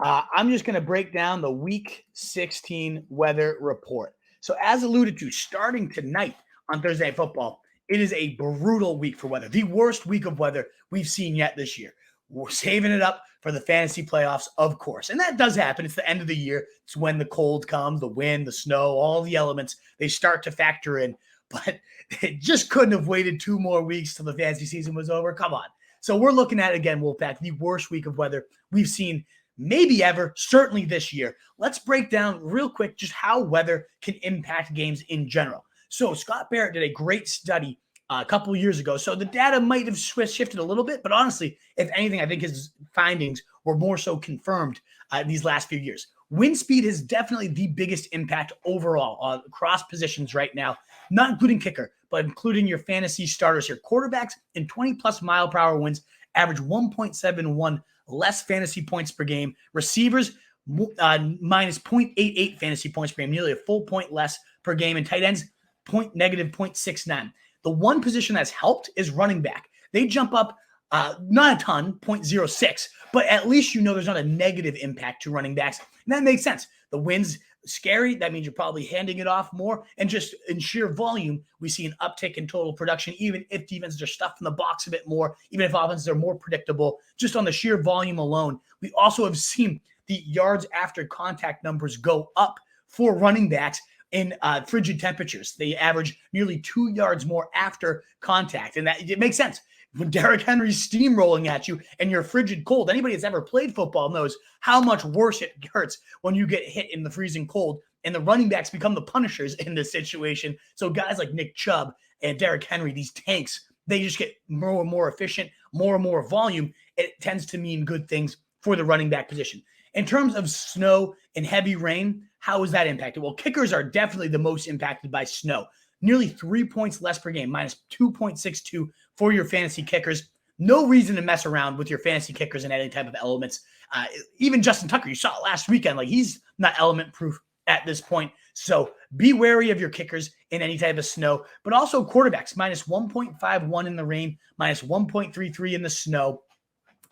I'm just going to break down the Week 16 weather report. So, as alluded to, starting tonight on Thursday Night Football, it is a brutal week for weather, the worst week of weather we've seen yet this year. We're saving it up for the fantasy playoffs, of course. And that does happen. It's the end of the year. It's when the cold comes, the wind, the snow, all the elements, they start to factor in. But it just couldn't have waited 2 more weeks till the fantasy season was over. Come on. So we're looking at, again, Wolfpack, the worst week of weather we've seen maybe ever, certainly this year. Let's break down real quick just how weather can impact games in general. So Scott Barrett did a great study a couple of years ago. So the data might have shifted a little bit, but honestly, if anything, I think his findings were more so confirmed these last few years. Wind speed is definitely the biggest impact overall across positions right now, not including kicker, but including your fantasy starters here. Quarterbacks in 20-plus mile-per-hour winds average 1.71 less fantasy points per game. Receivers minus 0.88 fantasy points per game, nearly a full point less per game. And tight ends, negative 0.69. The one position that's helped is running back. They jump up not a ton, 0.06, but at least you know there's not a negative impact to running backs. And that makes sense. The wind's scary. That means you're probably handing it off more. And just in sheer volume, we see an uptick in total production, even if defenses are stuffed in the box a bit more, even if offenses are more predictable, just on the sheer volume alone. We also have seen the yards after contact numbers go up for running backs in frigid temperatures. They average nearly 2 yards more after contact. And that it makes sense. When Derrick Henry's steamrolling at you and you're frigid cold, anybody that's ever played football knows how much worse it hurts when you get hit in the freezing cold. And the running backs become the punishers in this situation. So guys like Nick Chubb and Derrick Henry, these tanks, they just get more and more efficient, more and more volume. It tends to mean good things for the running back position. In terms of snow and heavy rain, how is that impacted? Well, kickers are definitely the most impacted by snow. Nearly 3 points less per game, minus 2.62 for your fantasy kickers. No reason to mess around with your fantasy kickers in any type of elements. Even Justin Tucker, you saw it last weekend. Like, he's not element proof at this point. So be wary of your kickers in any type of snow, but also quarterbacks, minus 1.51 in the rain, minus 1.33 in the snow.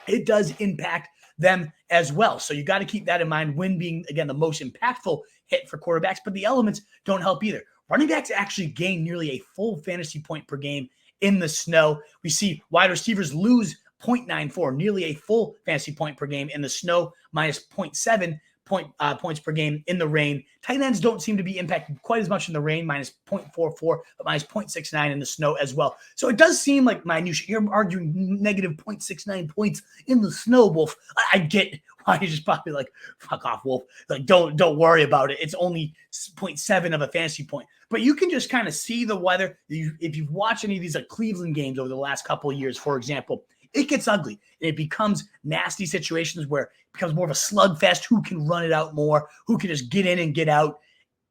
It does impact them as well. So you got to keep that in mind. Wind being, again, the most impactful hit for quarterbacks, but the elements don't help either. Running backs actually gain nearly a full fantasy point per game in the snow. We see wide receivers lose 0.94, nearly a full fantasy point per game in the snow, minus 0.7 points per game in the rain. Tight ends don't seem to be impacted quite as much in the rain, minus 0.44, but minus 0.69 in the snow as well. So it does seem like minutiae. You're arguing negative 0.69 points in the snow, Wolf. I get why you're just probably like, fuck off, Wolf. Like, don't worry about it. It's only 0.7 of a fantasy point. But you can just kind of see the weather. If you've watched any of these Cleveland games over the last couple of years, for example, it gets ugly. It becomes nasty situations where it becomes more of a slugfest. Who can run it out more? Who can just get in and get out?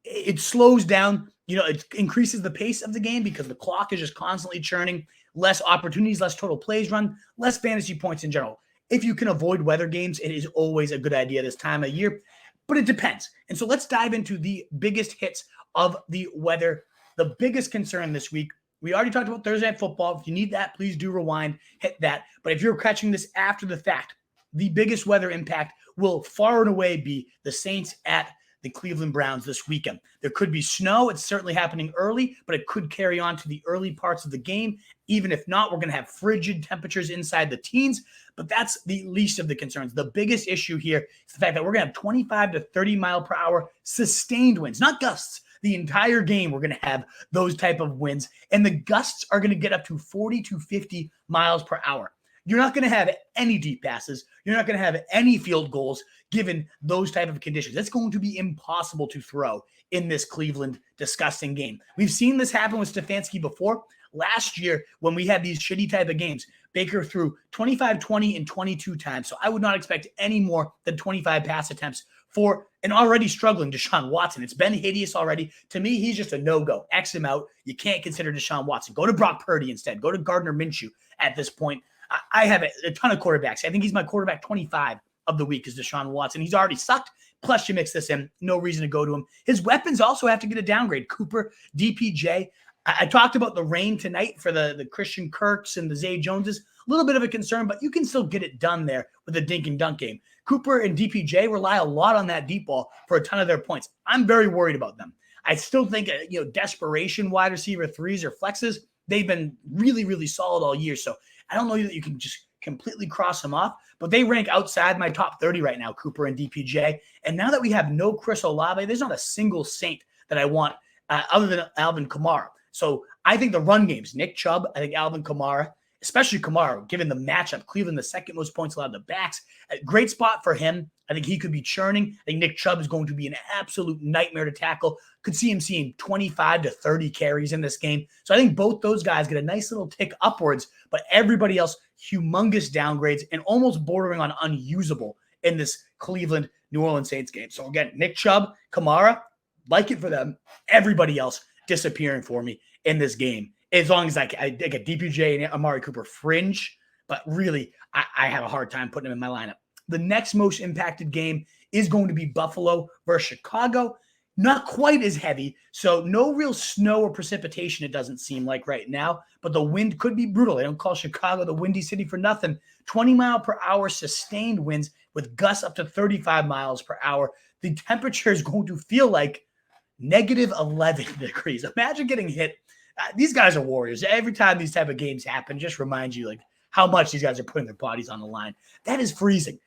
It slows down. It increases the pace of the game because the clock is just constantly churning. Less opportunities, less total plays run, less fantasy points in general. If you can avoid weather games, it is always a good idea this time of year, but it depends. And so let's dive into the biggest hits of the weather. The biggest concern this week, we already talked about Thursday Night Football. If you need that, please do rewind, hit that. But if you're catching this after the fact, the biggest weather impact will far and away be the Saints at the Cleveland Browns this weekend. There could be snow. It's certainly happening early, but it could carry on to the early parts of the game. Even if not, we're going to have frigid temperatures inside the teens, but that's the least of the concerns. The biggest issue here is the fact that we're going to have 25 to 30 mile per hour sustained winds, not gusts. The entire game, we're going to have those type of winds, and the gusts are going to get up to 40 to 50 miles per hour. You're not going to have any deep passes. You're not going to have any field goals given those type of conditions. It's going to be impossible to throw in this Cleveland disgusting game. We've seen this happen with Stefanski before. Last year, when we had these shitty type of games, Baker threw 25, 20, and 22 times. So I would not expect any more than 25 pass attempts for an already struggling Deshaun Watson. It's been hideous already. To me, he's just a no-go. X him out. You can't consider Deshaun Watson. Go to Brock Purdy instead. Go to Gardner Minshew at this point. I have a ton of quarterbacks. I think he's my quarterback 25 of the week is Deshaun Watson. He's already sucked. Plus, you mix this in. No reason to go to him. His weapons also have to get a downgrade. Cooper, DPJ. I talked about the rain tonight for the Christian Kirks and the Zay Joneses. A little bit of a concern, but you can still get it done there with a dink and dunk game. Cooper and DPJ rely a lot on that deep ball for a ton of their points. I'm very worried about them. I still think, desperation wide receiver threes or flexes, they've been really, really solid all year. So I don't know that you can just completely cross them off, but they rank outside my top 30 right now, Cooper and DPJ. And now that we have no Chris Olave, there's not a single Saint that I want other than Alvin Kamara. So I think the run games, Nick Chubb, I think Alvin Kamara, especially Kamara, given the matchup, Cleveland, the second most points allowed to backs. A great spot for him. I think he could be churning. I think Nick Chubb is going to be an absolute nightmare to tackle. Could see him seeing 25 to 30 carries in this game. So I think both those guys get a nice little tick upwards, but everybody else, humongous downgrades and almost bordering on unusable in this Cleveland New Orleans Saints game. So again, Nick Chubb, Kamara, like it for them. Everybody else disappearing for me in this game. As long as I get DPJ and Amari Cooper fringe, but really, I have a hard time putting him in my lineup. The next most impacted game is going to be Buffalo versus Chicago. Not quite as heavy, so no real snow or precipitation, it doesn't seem like right now, but the wind could be brutal. They don't call Chicago the Windy City for nothing. 20-mile-per-hour sustained winds with gusts up to 35 miles per hour. The temperature is going to feel like negative 11 degrees. Imagine getting hit. These guys are warriors. Every time these type of games happen, just reminds you like how much these guys are putting their bodies on the line. That is freezing.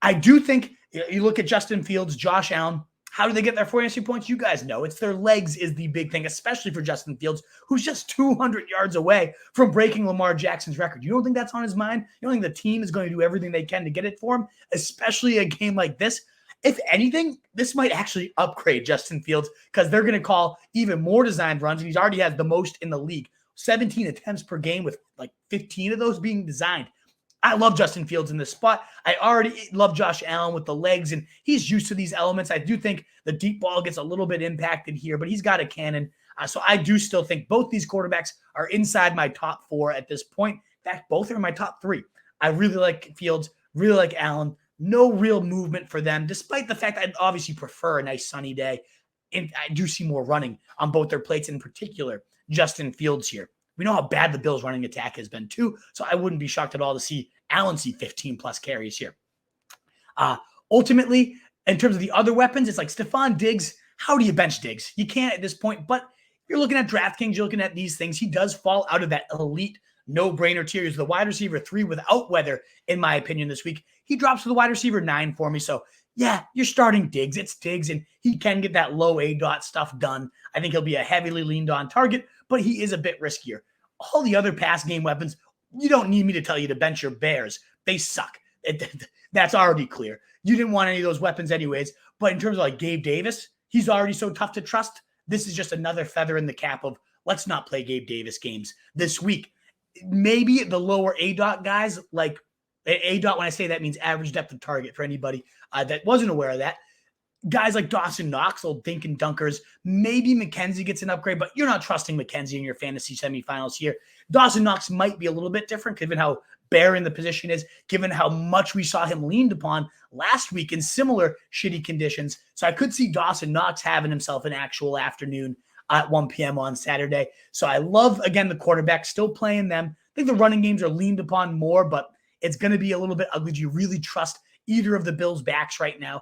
I do think you look at Justin Fields, Josh Allen. How do they get their fantasy points? You guys know. It's their legs is the big thing, especially for Justin Fields, who's just 200 yards away from breaking Lamar Jackson's record. You don't think that's on his mind? You don't think the team is going to do everything they can to get it for him, especially a game like this? If anything, this might actually upgrade Justin Fields because they're going to call even more designed runs, and he's already has the most in the league. 17 attempts per game with like 15 of those being designed. I love Justin Fields in this spot. I already love Josh Allen with the legs, and he's used to these elements. I do think the deep ball gets a little bit impacted here, but he's got a cannon. So I do still think both these quarterbacks are inside my top 4 at this point. In fact, both are in my top 3. I really like Fields, really like Allen. No real movement for them, despite the fact I'd obviously prefer a nice sunny day. And I do see more running on both their plates, in particular, Justin Fields here. We know how bad the Bills' running attack has been, too, so I wouldn't be shocked at all to see Allen see 15-plus carries here. Ultimately, in terms of the other weapons, it's like Stephon Diggs. How do you bench Diggs? You can't at this point, but you're looking at DraftKings, you're looking at these things. He does fall out of that elite no-brainer tier. He's the wide receiver 3 without weather, in my opinion, this week. He drops to the wide receiver 9 for me, so yeah, you're starting Diggs. It's Diggs, and he can get that low A-dot stuff done. I think he'll be a heavily leaned-on target, but he is a bit riskier. All the other pass game weapons, you don't need me to tell you to bench your Bears. They suck. That's already clear. You didn't want any of those weapons anyways, but in terms of like Gabe Davis, he's already so tough to trust. This is just another feather in the cap of let's not play Gabe Davis games this week. Maybe the lower A-dot guys, like A-dot, when I say that means average depth of target for anybody that wasn't aware of that. Guys like Dawson Knox, old dink and dunkers. Maybe McKenzie gets an upgrade, but you're not trusting McKenzie in your fantasy semifinals here. Dawson Knox might be a little bit different given how barren the position is, given how much we saw him leaned upon last week in similar shitty conditions. So I could see Dawson Knox having himself an actual afternoon at 1 p.m. on Saturday. So I love, again, the quarterback, still playing them. I think the running games are leaned upon more, but it's going to be a little bit ugly. Do you really trust either of the Bills' backs right now?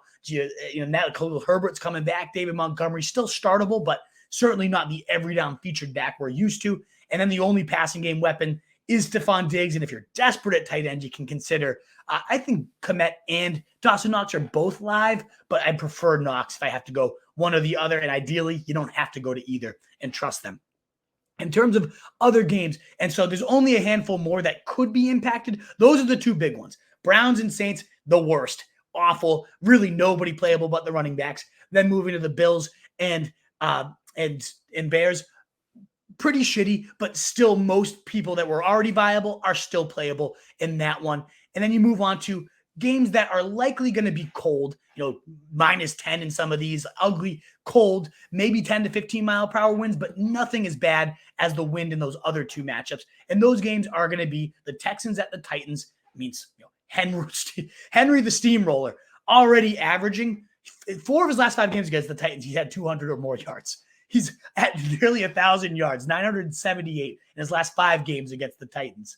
Now Khalil Herbert's coming back. David Montgomery still startable, but certainly not the every down featured back we're used to. And then the only passing game weapon is Stephon Diggs. And if you're desperate at tight end, you can consider, I think Kmet and Dawson Knox are both live, but I prefer Knox if I have to go one or the other. And ideally, you don't have to go to either and trust them. In terms of other games, and so there's only a handful more that could be impacted. Those are the 2 big ones. Browns and Saints, the worst. Awful. Really nobody playable but the running backs. Then moving to the Bills and Bears. Pretty shitty, but still most people that were already viable are still playable in that one. And then you move on to games that are likely going to be cold, minus 10 in some of these, ugly, cold, maybe 10 to 15 mile per hour winds, but nothing as bad as the wind in those other 2 matchups. And those games are going to be the Texans at the Titans. Means Henry the Steamroller already averaging 4 of his last 5 games against the Titans. He's had 200 or more yards. He's at nearly 1,000 yards, 978 in his last 5 games against the Texans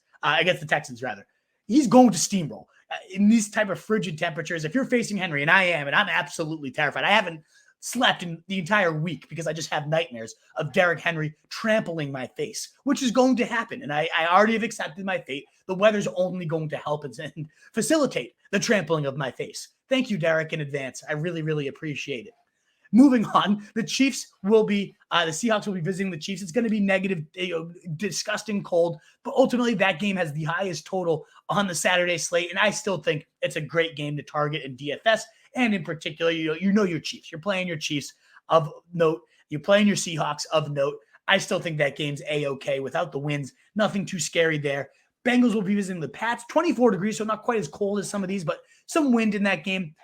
rather. He's going to steamroll. in these type of frigid temperatures, if you're facing Henry, and I am, and I'm absolutely terrified. I haven't slept in the entire week because I just have nightmares of Derrick Henry trampling my face, which is going to happen. And I already have accepted my fate. The weather's only going to help and facilitate the trampling of my face. Thank you, Derrick, in advance. I really, really appreciate it. Moving on, the Seahawks will be visiting the Chiefs. It's going to be negative, disgusting cold, but ultimately that game has the highest total on the Saturday slate, and I still think it's a great game to target in DFS, and in particular, you know your Chiefs. You're playing your Chiefs of note. You're playing your Seahawks of note. I still think that game's A-okay without the wins. Nothing too scary there. Bengals will be visiting the Pats. 24 degrees, so not quite as cold as some of these, but some wind in that game.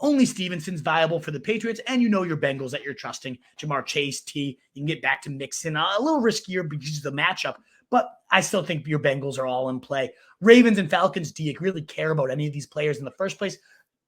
Only Stevenson's viable for the Patriots, and you know your Bengals that you're trusting. Jamar Chase, T. You can get back to Mixon. A little riskier because of the matchup, but I still think your Bengals are all in play. Ravens and Falcons, do you really care about any of these players in the first place?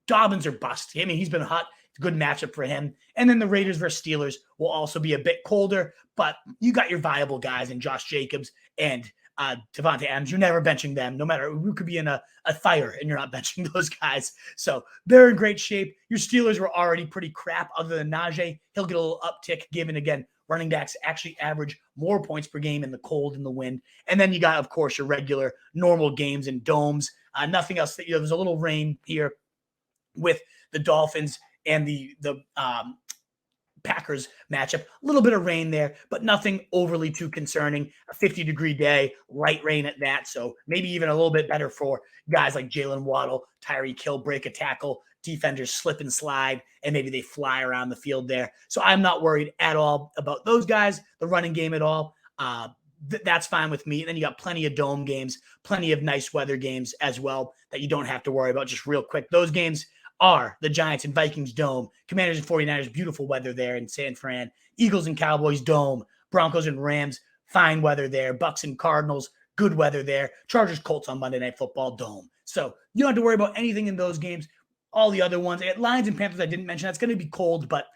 Dobbins or bust. I mean, he's been hot. It's a good matchup for him. And then the Raiders versus Steelers will also be a bit colder, but you got your viable guys in Josh Jacobs and Devontae Adams. You're never benching them, no matter who could be in a fire, and you're not benching those guys. So they're in great shape. Your Steelers were already pretty crap other than Najee. He'll get a little uptick given, again, running backs actually average more points per game in the cold and the wind. And then you got, of course, your regular normal games and domes. Nothing else. There's a little rain here with the Dolphins and the Packers matchup. A little bit of rain there, but nothing overly too concerning. A 50-degree day, light rain at that. So maybe even a little bit better for guys like Jalen Waddle, Tyreek Hill, break a tackle, defenders slip and slide, and maybe they fly around the field there. So I'm not worried at all about those guys, the running game at all. That's fine with me. And then you got plenty of dome games, plenty of nice weather games as well that you don't have to worry about. Just real quick, those games are the Giants and Vikings dome, Commanders and 49ers, beautiful weather there in San Fran, Eagles and Cowboys dome, Broncos and Rams, fine weather there, Bucks and Cardinals, good weather there, Chargers Colts on Monday Night Football dome. So you don't have to worry about anything in those games. All the other ones, Lions and Panthers I didn't mention, that's going to be cold, but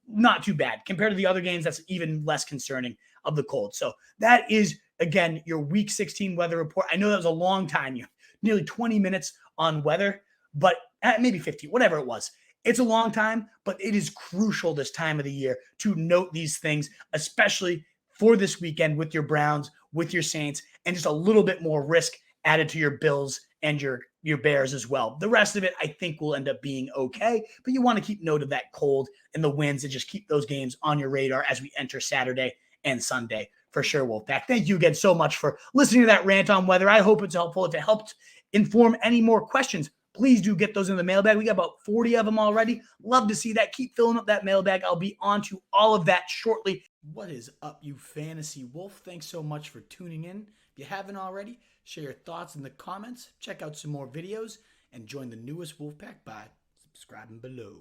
not too bad. Compared to the other games, that's even less concerning of the cold. So that is, again, your Week 16 weather report. I know that was a long time, nearly 20 minutes on weather, but maybe 50, whatever it was. It's a long time, but it is crucial this time of the year to note these things, especially for this weekend with your Browns, with your Saints, and just a little bit more risk added to your Bills and your Bears as well. The rest of it, I think, will end up being okay, but you want to keep note of that cold and the winds and just keep those games on your radar as we enter Saturday and Sunday for sure, Wolfpack. Thank you again so much for listening to that rant on weather. I hope it's helpful. If it helped inform any more questions, please do get those in the mailbag. We got about 40 of them already. Love to see that. Keep filling up that mailbag. I'll be on to all of that shortly. What is up, you fantasy wolf? Thanks so much for tuning in. If you haven't already, share your thoughts in the comments, check out some more videos, and join the newest Wolfpack by subscribing below.